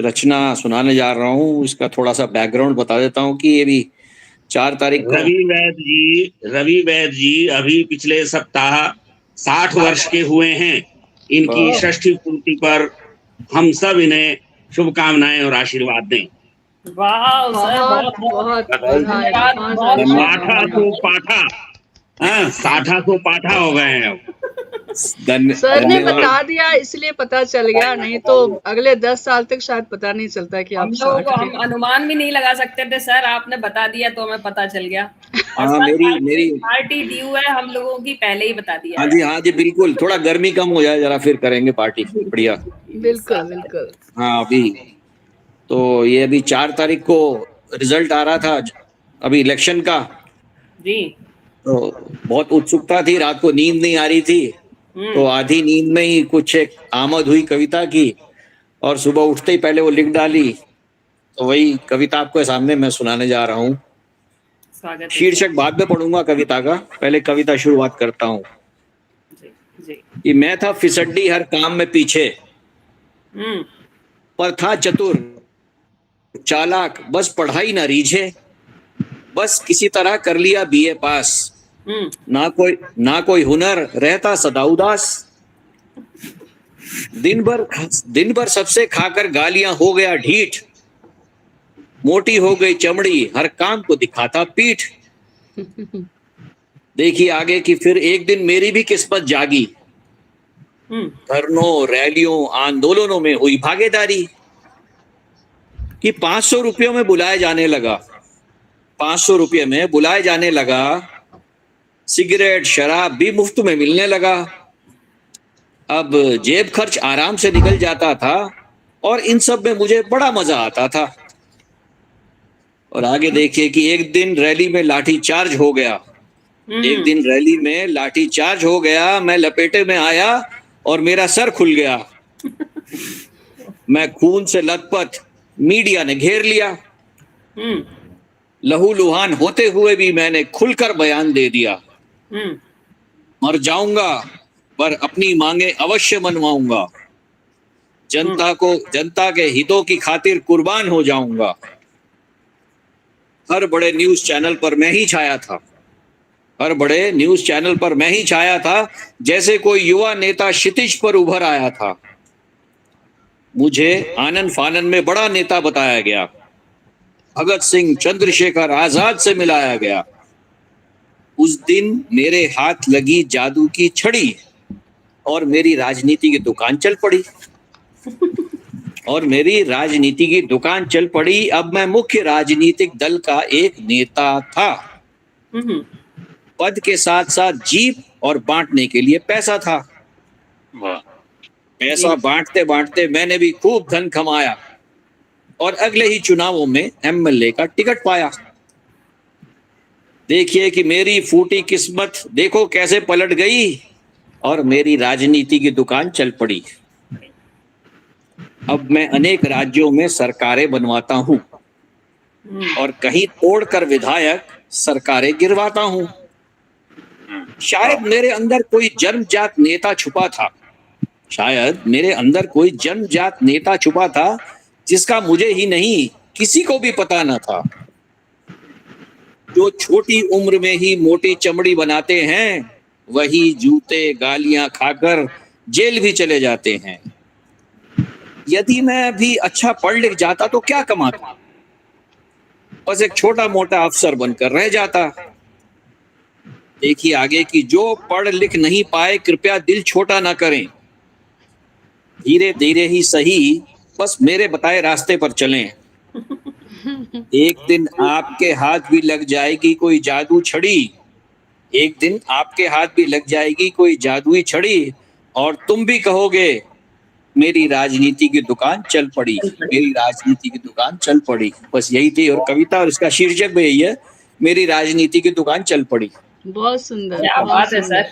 रचना सुनाने जा रहा हूँ। इसका थोड़ा सा बैकग्राउंड बता देता हूँ कि ये भी 4 तारीख को। रवि वैद जी अभी पिछले सप्ताह 60 वर्ष के हुए हैं। इनकी षष्ठी पूर्ति पर हम सब इन्हें शुभकामनाएं और आशीर्वाद दें। वाह सर, बहुत बहुत बधाई, बहुत पाठा तो पाठा, साठा तो पाठा हो गए हैं अब। सर ने बता दिया इसलिए पता चल गया, नहीं तो अगले 10 साल तक शायद पता नहीं चलता कि हम लोगों को हम अनुमान भी नहीं लगा सकते थे सर, आपने बता दिया तो हमें पता चल गया। मेरी पार्टी ड्यू है हम लोगों की, पहले ही बता दिया। हाँ जी बिल्कुल, थोड़ा गर्मी कम हो जाए जरा फिर करेंगे पार्टी। बढ़िया, बिल्कुल बिल्कुल। हाँ अभी तो ये अभी 4 तारीख को रिजल्ट आ रहा था अभी इलेक्शन का जी। तो बहुत उत्सुकता थी, रात को नींद नहीं आ रही थी तो आधी नींद में ही कुछ एक आमद हुई कविता की और सुबह उठते ही पहले वो लिख डाली। तो वही कविता आपके सामने मैं सुनाने जा रहा हूँ। शीर्षक बाद में पढ़ूंगा कविता का, पहले कविता शुरुआत करता हूँ। कि मैं था फिसड्डी हर काम में पीछे, पर था चतुर चालाक बस पढ़ाई ना रीझे, बस किसी तरह कर लिया बीए पास, ना कोई हुनर रहता सदा उदास, दिन भर सबसे खाकर गालियां हो गया ढीठ, मोटी हो गई चमड़ी हर काम को दिखाता पीठ। देखिए आगे कि फिर एक दिन मेरी भी किस्मत जागी, धरनों रैलियों आंदोलनों में हुई भागीदारी, कि 500 रुपयों में बुलाए जाने लगा, 500 रुपये में बुलाए जाने लगा, सिगरेट शराब भी मुफ्त में मिलने लगा। अब जेब खर्च आराम से निकल जाता था और इन सब में मुझे बड़ा मजा आता था। और आगे देखिए कि एक दिन रैली में लाठी चार्ज हो गया, एक दिन रैली में लाठी चार्ज हो गया, मैं लपेटे में आया और मेरा सर खुल गया, मैं खून से लथपथ, मीडिया ने घेर लिया, लहूलुहान होते हुए भी मैंने खुलकर बयान दे दिया, मर जाऊंगा पर अपनी मांगे अवश्य मनवाऊंगा, जनता के हितों की खातिर कुर्बान हो जाऊंगा। हर बड़े न्यूज चैनल पर मैं ही छाया था, हर बड़े न्यूज चैनल पर मैं ही छाया था, जैसे कोई युवा नेता क्षितिज पर उभर आया था। मुझे आनन फानन में बड़ा नेता बताया गया, भगत सिंह चंद्रशेखर आजाद से मिलाया गया। उस दिन मेरे हाथ लगी जादू की छड़ी और मेरी राजनीति की दुकान चल पड़ी, और मेरी राजनीति की दुकान चल पड़ी। अब मैं मुख्य राजनीतिक दल का एक नेता था। पद के साथ साथ जीप और बांटने के लिए पैसा था। पैसा बांटते बांटते मैंने भी खूब धन कमाया और अगले ही चुनावों में एमएलए का टिकट पाया। देखिए कि मेरी फूटी किस्मत देखो कैसे पलट गई और मेरी राजनीति की दुकान चल पड़ी। अब मैं अनेक राज्यों में सरकारें बनवाता हूं और कहीं तोड़कर विधायक सरकारें गिरवाता हूं। शायद मेरे अंदर कोई जन्मजात नेता छुपा था, शायद मेरे अंदर कोई जन्मजात नेता छुपा था जिसका मुझे ही नहीं किसी को भी पता न था। जो छोटी उम्र में ही मोटी चमड़ी बनाते हैं वही जूते गालियां खाकर जेल भी चले जाते हैं। यदि मैं भी अच्छा पढ़ लिख जाता तो क्या कमाता, बस एक छोटा मोटा अफसर बनकर रह जाता। देखिए आगे कि जो पढ़ लिख नहीं पाए कृपया दिल छोटा ना करें, धीरे धीरे ही सही बस मेरे बताए रास्ते पर चलें। एक दिन आपके हाथ भी लग जाएगी कोई जादू छड़ी, एक दिन आपके हाथ भी लग जाएगी कोई जादुई छड़ी और तुम भी कहोगे मेरी राजनीति की दुकान चल पड़ी, मेरी राजनीति की दुकान चल पड़ी। बस यही थी और कविता, और इसका शीर्षक भी यही है, मेरी राजनीति की दुकान चल पड़ी। बहुत सुंदर, क्या बात है सर।